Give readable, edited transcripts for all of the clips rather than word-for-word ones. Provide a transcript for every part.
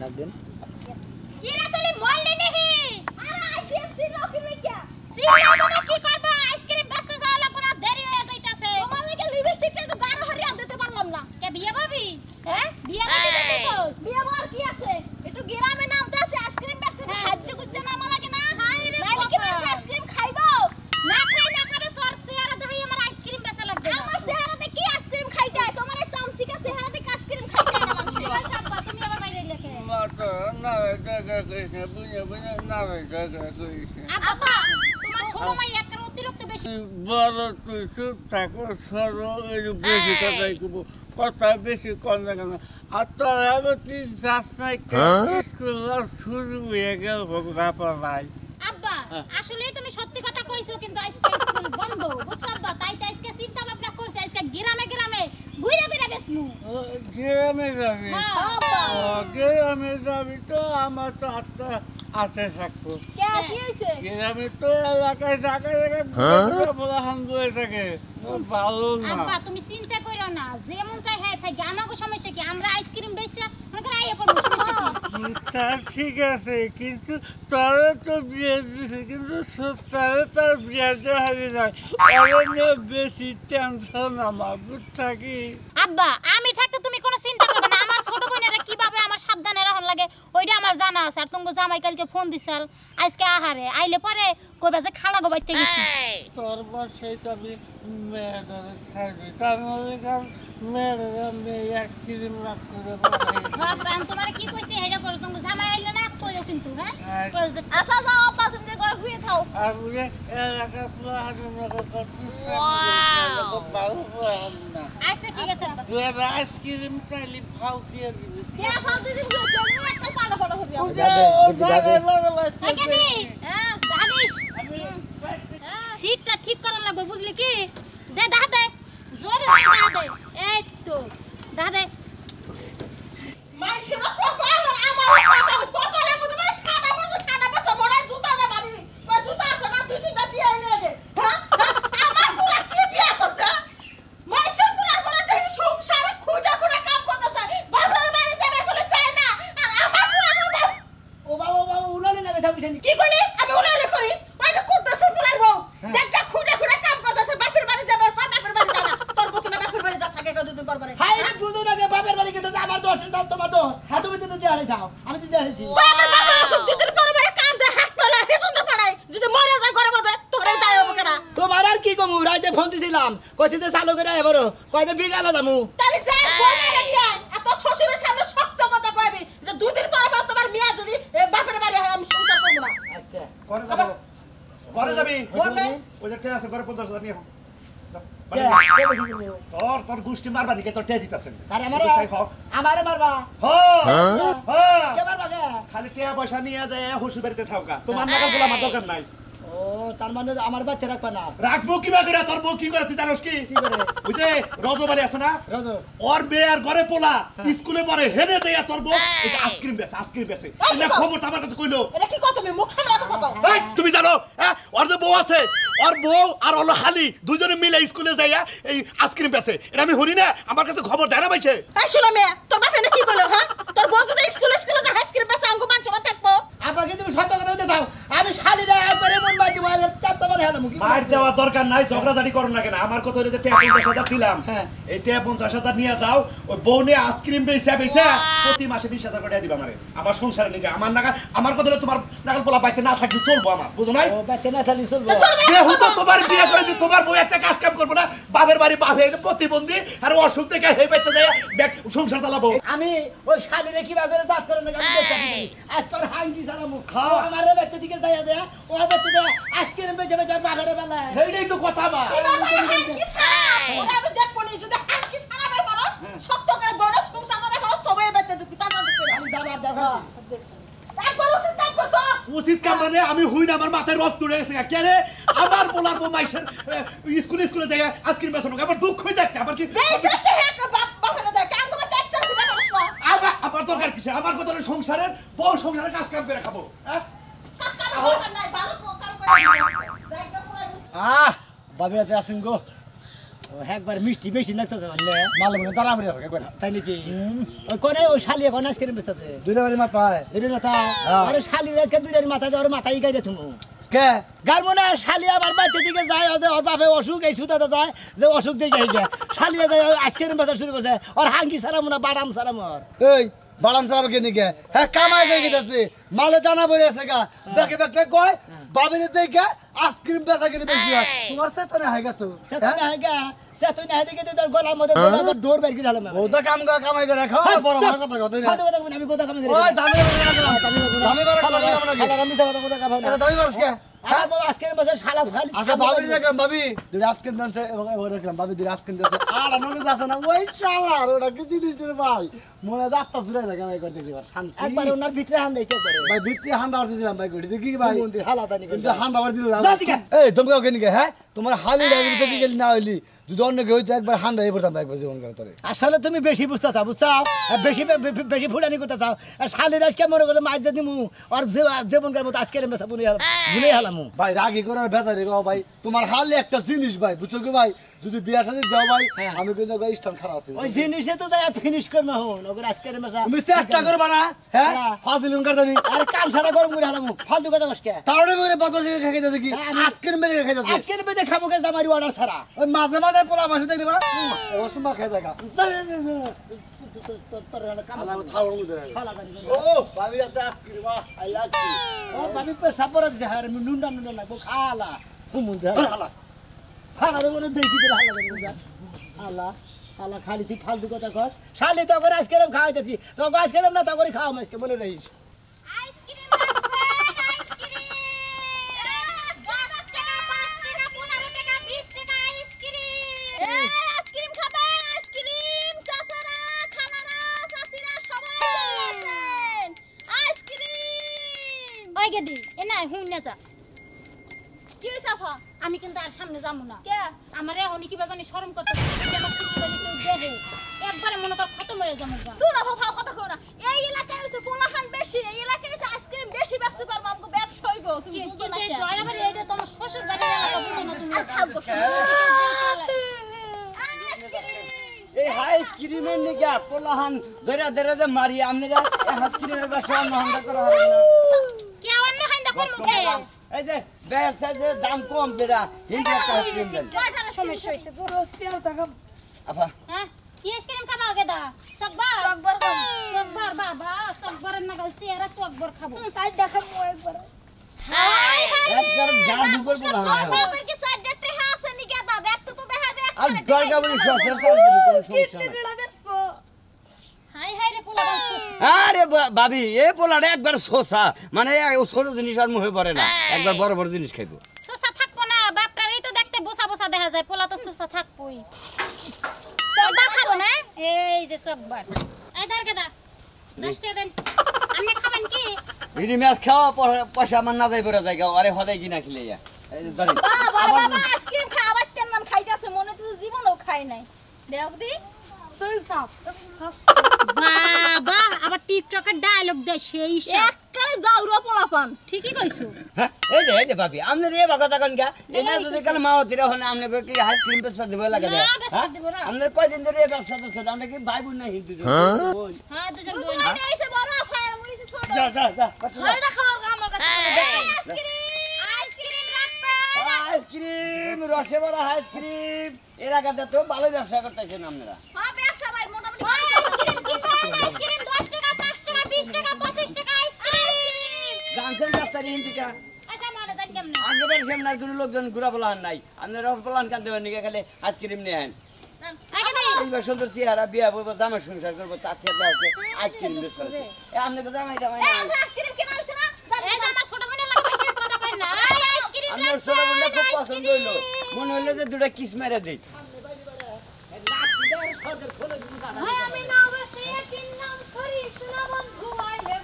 डाक देन কিরা তুলি মরলি নেহি আরে আইসিএমসি রকি রে কি সিলাবো না কি করব আইসক্রিম ব্যস্ত যাওয়া লাগবো না দেরি হয়ে যাইতাছে তোমার লাগে লিপস্টিকটা একটু গাঢ় হরিয়া দিতে পারলাম না কে বিয়ে বাবি হ্যাঁ বিয়ে বাবি যাইতেছস বিয়ে বার কি আছে একটু গ্রামে নামতে আছে আইসক্রিম ব্যস্ত হাজ্জে গুজ্জে নামা লাগে না নাইলে কি মানুষ আইসক্রিম খাইবো না খাবে তোর চেহারা দেখি আমার আইসক্রিম বেচা লাগবে আমার চেহারাতে কি আইসক্রিম খাইতে হয় তোমার এই চামচিকা চেহারাতে আইসক্রিম খাইতে হয় না মানুষ আব্বা তুমি আবার বাইরে লেখে মাতা না জায়গা কইছে বুঝে না জায়গা কইছে আব্বা তোমার ছোট মাই একের অতিরিক্ত বেশি বড় তুই চুপ থাকো সরো এই বেশি কথাই কব কথা বেশি কম না কেন আর তোর আবার তুই যাস নাই স্কুল শুরু হয়ে গেল বাবা ভাই আব্বা আসলে তুমি সত্যি কথা কইছো কিন্তু আজকে স্কুল বন্ধ বুঝছো আব্বা তাই আজকে চিন্তা ভাবনা করছি আজকে গ্রামে ঘুরে বেসমু গ্রামে যাবি গ্রামে যাবি তো আমার তো আতে থাকবো কি হইছে গ্রামে তো এলাকায় জায়গায় বলা হাঙ্গ হয়ে থাকে ভালো না আব্বা তুমি চিন্তা কইরো না যেমন চাই হ্যাঁ থাকি আমাগো সমস্যা কি আমরা আইসক্রিম বেচে মনে করে আইয়া পড়ব সমস্যা কি তা ঠিক আছে কিন্তু তারা তো বিয়ে দিছে কিন্তু তারা তার বিয়ে দেওয়া হবে না অরণ্যে বেশি টেনশন আমার বুঝছা কি আব্বা আমি থাকতে তুমি কোনো চিন্তা করবে না আমার ছোট বোনেরা কিভাবে আমার সাবধানে রাখন লাগে ওইটা আমার জানা আছে আর তুমি জামাই কালকে ফোন দিছাল আজকে আহারে আইলে পরে কইবা যে খানা গো বাইতে গেছি তোর বাসায় তো আমি মেয়েদের ছাড়বি তার মধ্যে কারণ মেয়েরা মেয়ে আইসক্রিম রাখতে বাবা তোমার কি কইছে হেডা করো তুমি জামাই আইলে না কইও কিন্তু হ্যাঁ আচ্ছা যাও আপা তুমি যে ঘরে শুয়ে থাও আর বলে এলাকা পুরো হাজার করতে ভালো না আচ্ছা ঠিক আছে তুই আইসক্রিম চাইলে ভাও দিয়ে দিবি কে ফাল দিদি তুমি একটা পাড়া পাড়া হবে হ্যাঁ জানিস সিটটা ঠিক করার লাগবে বুঝলি কি দে দে জোরে দে এই তো দে মাইশের কপাল আর আমার কপালের মধ্যে মানে ঠাডা বসে মনে জুতা দে মারি জুতা আছে না তুই জুতা দিয়ে এনে দে হ্যাঁ আমার পুরা কি বিয়া করছে মাইশের পুরার পরে দেই সংসারে খুঁজা কাম করতেছে বাবার বাড়ি যাবে বলে চায় না আর আমার পুরা ও বাবা উলালে লাগে সব কিছু কি কইলি আমি উলালে করি ওই যে কুদ্দুস পুলার বউ দেখ খুঁজা কাম করতেছে বাপের বাড়ি যাবে আর কয় বাপের বাড়ি যাবে তোর বতনে বাপের বাড়ি যা থাকে কতদিন পর পরে হাই রে বুঝো না যে বাপের বাড়ি গেছে আমার দোষ দাও তোমার দোষ হ্যাঁ তুমি তো দিয়ে যাও আমি তো দিয়ে আইছি আমার বাবা অসুখ দুদিন পরে পরে কাম দে হাত পালা হেতুন তো পড়াই যদি মরে যায় ঘরে মধ্যে তোরে দায় হবে কেনা তোমার আর কি কমু রাইতে ফোন দিছিলাম কইতে যে চালু করে এবারো কইতে বিগালা দামু তাহলে যাই বউরে নিয়ে এত শ্বশুরের সামনে শক্ত কথা কইবি যে দুদিন পরে পরে তোমার মিয়া যদি বাপের বাড়ি হয় আমি সংসার করব না আচ্ছা করে যাবি বললে ওই যে টে আছে ঘরে 50,000 নিয়ে কে দেখি তুমি তোর গোষ্ঠী মারবা নিকে তোর টে দিতাছেন আরে আমারে মারবা কে মারবা কে খালি টে পয়সা নিয়ে যায় হুসু বাড়িতে থাকা তোমার নাগাল বলা আমার দরকার নাই ও তার মানে আমার বাচ্চা রাখবা না রাখবো কিবা করে তোর বউ কি করে তুই জানোস কি কি করে ওই যে রজবাড়ি আছে না রাজু ওর মেয়ে আর ঘরে পোলা স্কুলে পড়ে হেনে যায় তোর বউ এই যে আইসক্রিম বেচে এটা খবর আমার কাছে কইলো এটা কি কত তুমি মুখ সামনে কথা কও এই তুমি জানো হ্যাঁ ওর যে বউ আছে ওর বউ আর ওর খালি দুজনে মিলে স্কুলে যাইয়া এই আইসক্রিম বেচে এটা আমি হরি না আমার কাছে খবর দেয় না পাইছে এই শুনো মেয়ে তোর বাপে না কি কইলো হ্যাঁ তোর বউ যদি স্কুলে যা আইসক্রিম বেচে আঙ্গু মান সমান থাকবো আপাকে তুমি সত্য কথা বলতে দাও আমি শালিরা একবারে মন বাজি মার চাপটা বলে হলাম কি মার দেওয়ার দরকার নাই ঝগড়াঝাটি করো না কেন আমার কত হইলে যে ট্যাপ 50,000 দিলাম হ্যাঁ। এই ট্যাপ 50,000 নিয়ে যাও ওই বউ নিয়ে আইসক্রিম বেচা প্রতি মাসে 20,000 করে দিবা আমারে আমার সংসারে নিকে আমার কত হইলে তোমার নাগাল পোলা বাইতে না থাকলে চলবো আমার বুঝো নাই ও বাচ্চা না থালি চলবো যেহেতু তোমার বিয়ে করেছি তোমার বউ একটা কাজ কাম করবো না বাপের বাড়ি বাপে প্রতিবন্ধী আর অসুখ থেকে হে বাইতে যায় সংসার চালাবো আমি ওই শালিরে কিবা করে চাষ করে না আমি দেখতে দিই আজ তোর হাঙ্গি সালামু আমার বাচ্চা দিকে যাইয়া দেয়া ও বাচ্চা দেয়া আজকে বেজে বেজে বাঘের বেলা এইটাই তো কথা মা কি সারা ওরা আমি দেখবো নি যদি কি সারা বের করো সত্য করে বড় সংসার করে করো তবে বেতে ঢুকি তা না ঢুকি খালি যাবার দেখো একবার উচিত কাম করছো উচিত কাম মানে আমি হুই না আমার মাথায় রক্ত উঠে গেছে কে রে আমার পোলার বউ মাইশের স্কুলে যায় আইসক্রিম বেচনো আবার দুঃখ হয়ে যাচ্ছে আবার কি বেশি কে বাপের দেয় কাম করে দেখতে দিবে করছ আমার দরকার কিসের আমার কত সংসারের বউ সংসারের কাজ কাম করে খাবো হ্যাঁ কাজ কাম দরকার নাই ভালো কাম করে দেখতে পুরো বাবিরাতে আসেন গো একবার মিষ্টি বেশি লাগতেছে মানে মালে মনে দাঁড়া মরে আছে কই না তাই নাকি ওই কোনে ওই শালিয়া কোন আইসক্রিম বেচতেছে দুইটা বাড়ি মাথায় এর মাথা আরে শালির আজকে দুইটার মাথা যাওয়ার মাথায় গাইরে তুমি কে গালবো না শালিয়া আমার বাড়িতে দিকে যায় ওর বাপে অসুখ এই সুতাতে যায় যে অসুখ দেখে গিয়া শালিয়া যায় আইসক্রিম বেচা শুরু করছে ওর হাঙ্গি সারাম না বাদাম সারাম ওর এই বালাম সারা কে নিকে হ্যাঁ কামাই করে গেছে মালে দানা বলে আছে গা দেখে দেখে কয় বাবিরে দেখে আইসক্রিম বেচা করে বেশি হয় তোমার সাথে না হাইগা তো সেতনে হাঙ্গা সেতনে হাইদিকে তোর গলার মধ্যে তোর ডোর বের করে হলাম ও তো কাম কামাই করে খাও বড় বড় কথা কথা না কথা কথা আমি কথা কামে ওই দামি দামি বড় কথা আমরা কি আমি কথা কথা কামে এটা দামি বড় কে আর বাবা আইসক্রিম বেচা শালা খালি আচ্ছা বাবির দেখলাম বাবি দুই আইসক্রিম দানছে এবং ওই দেখলাম বাবি দুই আইসক্রিম দানছে আর আমাকে যাচ্ছে না ওই শালা আর ওটা কি জিনিস রে ভাই মনে দাঁতটা জুড়ে থাকে আমি করতে দিবার শান্তি একবার ওনার ভিতরে হান দিতে পারে ভাই ভিতরে হান্দা মারতে দিলাম ভাই গড়ি দেখি ভাই মন্দির হালাতা নি কিন্তু হান্দা মারতে দিলাম যা দিকে। এই তুমি ওকে নিকে হ্যাঁ তোমার হালি ডাইরি থেকে গেলি না হইলি যদি অন্য কেউ হইতো একবার হান্দা এই পড়তাম একবার জীবন করে তোরে আসলে তুমি বেশি বুঝতে চাও বুঝছাও বেশি বেশি ফুটানি করতে চাও আর শালির আজকে মনে করে মার যদি মু আর জীবন কার মতো আজকে মেসা ভুলে হলাম ভাই রাগি করে বেজারে গো ভাই তোমার হালি একটা জিনিস ভাই বুঝছো কি ভাই যদি বিয়া শাদী দাও ভাই আমি কিন্তু ভাই স্টান খারাপ আছে ওই জিনিসে তো যাই ফিনিশ করবো হন ওগুলো আজকে মেসা তুমি চেষ্টা করবা না হ্যাঁ ফাজিলুম করতে নি আর কান সারা গরম করে হলাম ফালতু কথা বসকে তাহলে মেরে বাতাস খাইতে যাচ্ছে কি আজকের মেরে খাইতে যাচ্ছে আজকে বেজে খাবো কে জামারি অর্ডার ছাড়া ওই মাঝে মাঝে পোলা মাসে দেখতে পারা ও সুমা খাই জায়গা আল্লাহ থাওর মুদে রে ও ভাবি একটা আইসক্রিম আই লাইক ইউ ও ভাবি পে সাপরা দিছে হারে নুন্ডা নুন্ডা না খালা হুমুন দে খালা খালা রে মনে দেখি দিলা হালা করে হালা হালা খালি তুই ফালতু কথা কস শালি তো করে আইসক্রিম খাওয়াইতেছি তো আইসক্রিম না তো করে খাওয়া আজকে মনে রহিস আইসক্রিম রাখবেন আইসক্রিম 10 টাকা 5 টাকা 15 টাকা 20 টাকা আইসক্রিম আইসক্রিম খাবেন আইসক্রিম চাচারা খালারা চাচিরা সবাই আসেন আইসক্রিম ওই গেদি এনা হুন না যা কি হইছে আপা আমি কিন্তু আর সামনে যামু না কে আমারে হনি কি বাজানি শরম করতেছে যে আমার শ্বশুরবাড়ি কেউ দেহে একবারে মনে কর খতম হয়ে যামু গা দূর আপা ভাও কথা কও না এই এলাকায় হইছে পোলাহান বেশি এই এলাকায় হইছে আইসক্রিম বেশি বেচতে পারবো আমগো ব্যবসা হইবো তুমি বুঝো না কে দয়াবারে এটা তো আমার শ্বশুরবাড়ি এলাকা বুঝো না তুমি এই আইসক্রিমের নিগা পোলাহান ধরে ধরে যে মারি আপনারা আইসক্রিমের ব্যবসা নন্দা করা হবে না কে অন্য হাইন্দা করব কে এই যে ব্যবসা যে দাম কম যেটা হিন্দি একটা আইসক্রিম দেন সমস্যা হইছে গো আপা হ্যাঁ কি আইসক্রিম খাবা গেদা সকবার সকবার সকবার বাবা সকবার না গলছি এরা সকবার খাবো সাইড দেখাবো একবার হাই হাই একবার গান দুপুর পোলাহান বাবার কি সাইড ডেটে আছে নি গেদা দেখতে তো দেখা যায় আর দরগা বলি সসের চাল দিবি কোনো সমস্যা নাই কিডনি বেচবো হাই হাই রে পোলা বাসুস আরে ভাবি এই পোলাটা একবার শোষা মানে ও ছোট জিনিস আর মুখে পড়ে না একবার বড় বড় জিনিস খাইবো সুসা থাকবো না বাপটার এই তো দেখতে বোসা বোসা দেখা যায় পোলা তো সুসা থাকবই সকবার খাবো না এই যে সকবার এই দার গেদা 10 টাকা দেন আপনি খাবেন কি ভিড়ি মাছ খাওয়া পয়সা আমার না যাই পড়ে জায়গা আরে হদাই কিনা খেলে যা এই যে ধরেন বাবা আইসক্রিম খাওয়ার কেন নাম খাইতাছে মনে তো জীবনও খাই নাই দেখ দি বাবা আবার টিকটকের ডায়লগ দেয় সেই একবারে যাওরা পোলাপান ঠিকই কইছো হ্যাঁ এই যে ভাবি আপনি রে বাবা তখন গা এটা যদি কাল মা হতিরা হন আপনি কি আইসক্রিম বেচতে দেব লাগে না, বেচতে দেব না। আপনার কয়দিন ধরে এই ব্যবসা করছেন আপনি কি ভাই বোন না হিন্দু হ্যাঁ দুজন বোন তোমার আইছে বড় ফায়ার মুইছে ছোট যা ছয়টা খাওয়ার আমার কাছে আইসক্রিম রাখবেন আইসক্রিম রসে ভরা আইসক্রিম এলাকাতে তো ভালো ব্যবসা করতেছেন আপনারা হ্যাঁ ব্যবসা ভাই মোটামুটি আইসক্রিম কিনবেন আইসক্রিম 10 টাকা 5 টাকা 20 টাকা 25 টাকা আইসক্রিম জানছেন রাস্তার হিন্দিকা আচ্ছা মানে জানি কেমন আগেবার সামনের কোনো লোকজন ঘুরা বলান নাই আপনারা বলান কান দেবেন নাকি খালি আইসক্রিম নিয়ে আন আগে দে এইবার সুন্দর চেহারা বিয়া বলবো জামা সংসার করবো তার চেয়ে হচ্ছে আইসক্রিম বেশ করেছে আপনি তো জামাই জামাই নাই আইসক্রিম কেন হইছে না এই যে আমার ছোট বোনের লাগে বেশি কথা কই না আইসক্রিম আমার ছোট বোনটা খুব পছন্দ হইলো মনে হইলো যে দুটা কিস মেরে দিই আমি না বসে তিন নাম করি শোনা বন্ধু আইলে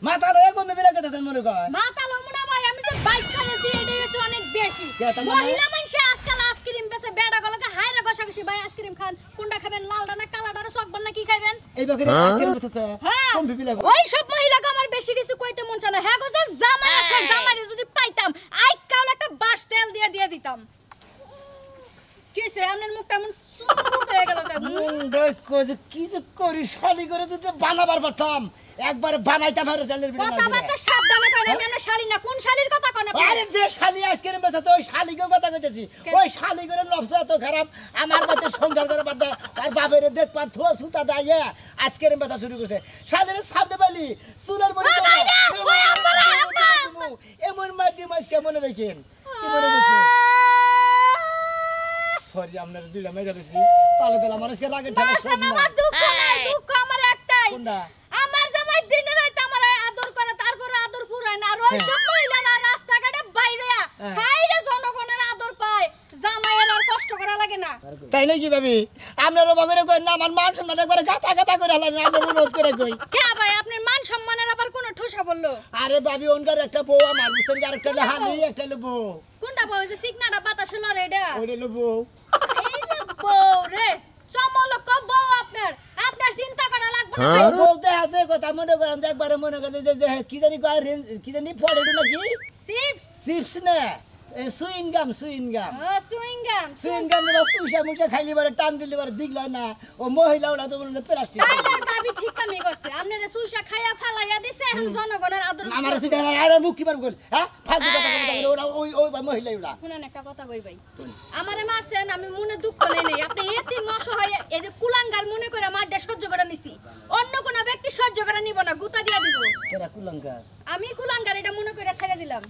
মাথা রয়ে গো মিলে গেছে মনে কর মাতা লমুনা ভাই আমি যে 22 করেছি এটা হচ্ছে অনেক বেশি কে তার মহিলা মানুষ আজকাল আইসক্রিম বেচে বেড়া গলকে হাইরে কষাকষি ভাই আইসক্রিম খান কোনটা খাবেন লালটা না কালাটা না সকবার না কি খাবেন এই বকরে আইসক্রিম বেচছে হ্যাঁ কম বিবিলা ওই সব মহিলাকে আমার বেশি কিছু কইতে মন চায় না হ্যাঁ গো যে জামাই আছে জামাইরে যদি পাইতাম আই কাল একটা বাস তেল দিয়ে দিতাম কিসে আপনার মুখটা এমন সুন্দর হয়ে গেল কেন কি যে করি শালি করে যদি বানাবার পারতাম একবার বানাইতাম আর জালের বিড়ি কথা বার্তা সাবধানে করেন আমি আপনার শালি না কোন শালির কথা কোন আপনি আরে যে শালি আইসক্রিম বেচাতে ওই শালিকে কথা কইতেছি ওই শালি করে লফসা এত খারাপ আমার মধ্যে সংসার করে বাদ আর বাবের দেখ পার থোয়া সুতা দাইয়া আইসক্রিম বেচা শুরু করছে শালির সামনে বালি চুলের মধ্যে এমন মাটি মাছ কেমন দেখেন কি মনে হচ্ছে সরি আপনার দুইটা মেরে গেছি তাহলে তাহলে মানুষকে রাগে ঠেলা বাসন আমার দুঃখ নাই দুঃখ আমার একটাই কোনটা আমার জামাই দিনে রাতে আমার আদর করে তারপরে আদর পুরায় না আর ওই সব মহিলারা রাস্তাঘাটে বাইরে বাইরে জনগণের আদর পায় জামাইয়ের আর কষ্ট করা লাগে না তাই নাকি ভাবি আপনারও বাগরে কই না আমার মান সম্মান একবারে গাতা গাতা করে হালান আপনার অনুরোধ করে কই কে ভাই আপনার মান সম্মানের আবার কোন ঠুসা বললো আরে ভাবি ওনকার একটা বউ আমার বুঝছেন কি আরেকটা হলো হালি একটা হলো বউ কোনটা বউ যে সিগনাটা বাতাসে লড়ে এটা ওইটা হলো বউ এই না বউ রে চমলক বউ আপনার আপনার চিন্তা করা লাগবে না বউ তো আছে কথা মনে করেন যে একবারে মনে করেন যে কি জানি কয় কি জানি পড়ে নাকি চিপস চিপস না সুইনগাম সুইনগাম সুইংগাম সুইনগাম দেবা সুইসা মুসা খাইলি বারে টান দিলি বারে দিগলা না ও মহিলা ওরা তো মনে প্লাস্টিক তাইলার ভাবি ঠিক কামই করছে আপনারে সুসা খায়া ফালাইয়া দিছে এখন জনগণের আদর আমার কাছে আর মুখ কি বার কল হ্যাঁ ফালতু কথা বলে ওরা ওই ওই মহিলা ওরা শুনেন একটা কথা কই ভাই আমারে মারছেন আমি মনে দুঃখ নেই নাই আপনি এতিম অসহায় এই যে কুলাঙ্গার মনে করে মারডা সহ্য করে নিছি অন্য কোন ব্যক্তি সহ্য করে নিব না গুতা দিয়া দিব কেরা কুলঙ্কার আমি কুলাঙ্গার এটা মনে করে ছেড়ে দিলাম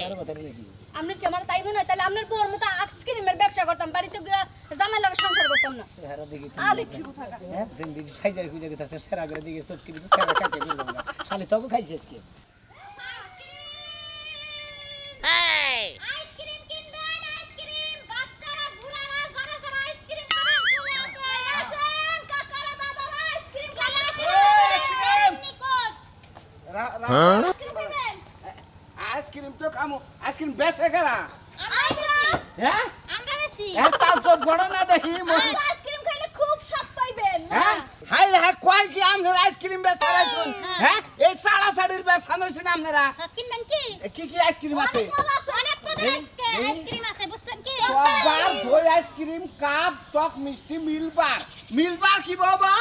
তার কথা নাকি আপনার কি আমার তাই মনে হয় তাহলে আপনার বউর মতো আইসক্রিমের ব্যবসা করতাম বাড়িতে জামাই লাগে সংসার করতাম না চেহারা দেখি আলে কি কথা হ্যাঁ জিন্দিগি সাইজার খুঁজে গেছে সেরা করে দিকে সব কিছু সেরা কাটে দিল শালি তোকে খাইছিস কি আইসক্রিম কিনবেন আইসক্রিম বাচ্চারা বুড়ারা যারা যারা আইসক্রিম খাবেন চলে আসেন কাকারা দাদারা আইসক্রিম চলে আসেন নিকট আইসক্রিম খাবেন আইসক্রিম তো কামো আইসক্রিম বেচে কারা হ্যাঁ আমরা বেশি তার সব ঘটনা দেখি আইসক্রিম খাইলে খুব স্বাদ পাইবেন হ্যাঁ হাই হাই কয় কি আমরা আইসক্রিম বেচা রাখুন হ্যাঁ এই সাড়া সাড়ির ব্যবসা নইছেন আপনারা কিনবেন কি কি আইসক্রিম আছে অনেক পদের আইসক্রিম আছে বুঝছেন কি সবার দই আইসক্রিম কাপ টক মিষ্টি মিলবার কি বাবা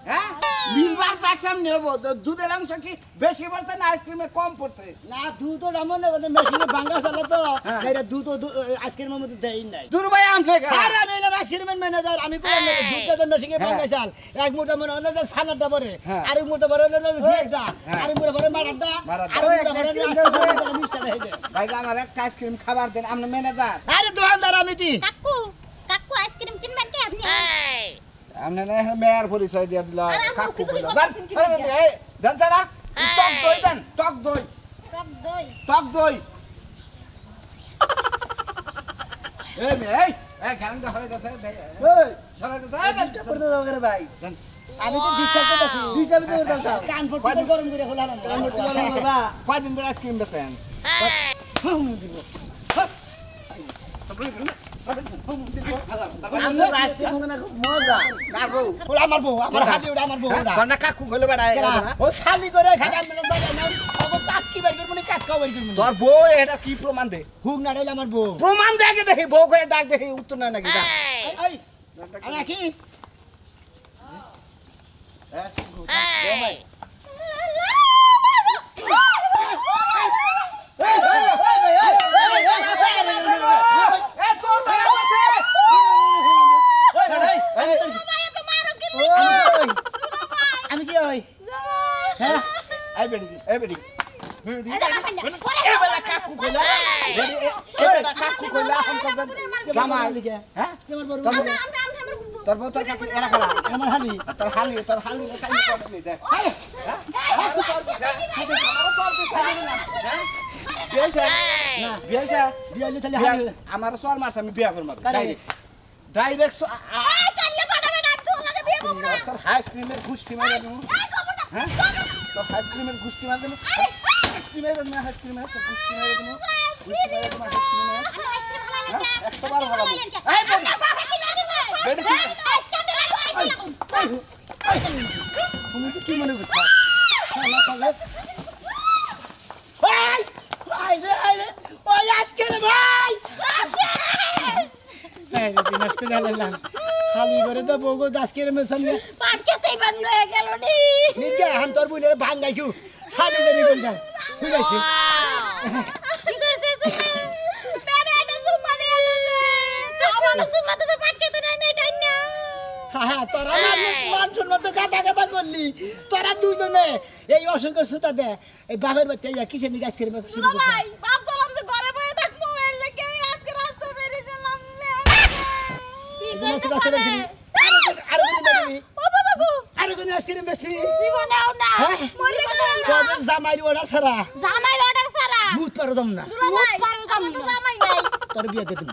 হ্যাঁ মিলবারটা কেমন নেব দুধের অংশ কি বেশি পড়ছে না আইসক্রিমে কম পড়ছে না দুধ ওটা মনে করতে মেশিনে ভাঙা চালা তো এটা দুধ আইসক্রিমের মধ্যে দেই নাই দূর ভাই আমনে আরে আমি এলাম আইসক্রিমের ম্যানেজার আমি কোন দুধটা তো মেশিনে ভাঙা চাল এক মুঠা মনে হলো যে সালাডটা পরে আর এক মুঠা পরে হলো ঘিটা আর এক মুঠা পরে মারাটা আর এক মুঠা পরে মিষ্টিটা হেদে ভাই আমার একটা আইসক্রিম খাবার দেন আপনি ম্যানেজার আরে দোকানদার আমি দি কাকু কাকু আইসক্রিম কিনবেন কি আপনি আপনি না মেয়ার পরিচয় দিয়ে দিল আরে আমি কাকু কিছু বলল করতেছি কি বাস এই দেন ছাড়া টক দই দেন টক দই টক দই এই মে এই গান দা হয়ে গেছে এই সরে গেছে এই দেন করতে দাও করে ভাই আমি তো ডিস্টার্ব করতেছি ডিস্টার্ব তো করতাছ কান ফুটে গরম করে খোলালাম কান করতে করবা কয়দিন ধরে আইসক্রিম বেচেন আমরা রাস্তে মনে না খুব মজা কাকু ওরা আমার বউ আমার হালি ওরা আমার বউ ওরা কন্যা কাকু কইলে বেড়ায় ও শালি করে খালি আমরা দাদা না ও কাক কি বের করব নি কাক কা বের করব তোর বউ এটা কি প্রমাণ দে হুক না দিলে আমার বউ প্রমাণ দেখে দেখি বউ কয়ে ডাক দেখি উত্তর না নাকি যা এই আলা কি আমি কি হই হ্যাঁ এই বেডি এবেলা কাকু কইলা এবেলা কাকু কইলা এখন তো জামাই লিখে হ্যাঁ কেমন বড় তোর বউ তোর কাকু এরা করা আমার হালি তোর হালি কাই করতে দে বিয়ে হইলে তাহলে হালি আমার 4 মাস আমি বিয়া করব ডাইরেক্ট তোর আইসক্রিমের গুষ্টি মারা দেবো হ্যাঁ তোর আইসক্রিমের গুষ্টি মারা দেবো আইসক্রিমের আইসক্রিমের গুষ্টি মারা দেবো গুষ্টি মারা দেবো আইসক্রিমের একবার হারাবো তুমি কি মনে করছো ভাই ভাই রে ওই আজকে ভাই লালালাম খালি করে তো বগো আজকের মেশন পাট খেতেই বান হয়ে গেল নি নিকে হান তোর বুনের ভাঙ্গাইছু খালি দেরি বলগা শুইছে কি করছে তুমি বেড়া এটা সুমা দিয়ে আলো যে খাওয়ানো সুমা তো পাট খেতে নাই নাই টাইনা হ্যাঁ তোরা মানুষের মতো গাদা গাদা করলি তোরা দুইজনে এই অসংখ্য সুতা দে এই বাপের বাচ্চা ইয়া কিসের নিয়ে আজকের মেশন শুরু করছে ভাই বাপ বললাম যে ঘরে বসে থাকবো এর লাগি আজকে রাস্তা বেরিয়ে গেলাম কি এই করছে রাস্তা রাস্তা বেশি আর কোন দেবি ও বাবা গো আর কোন আজকের বেশি জীবনেও না হ্যাঁ? মরে গেল তোদের জামাইর অর্ডার ছাড়া জামাই অর্ডার সারা মুত পারো যাম না মুখ পারো জাম না জামাই নাই তোর বিয়ে দিয়ে দিন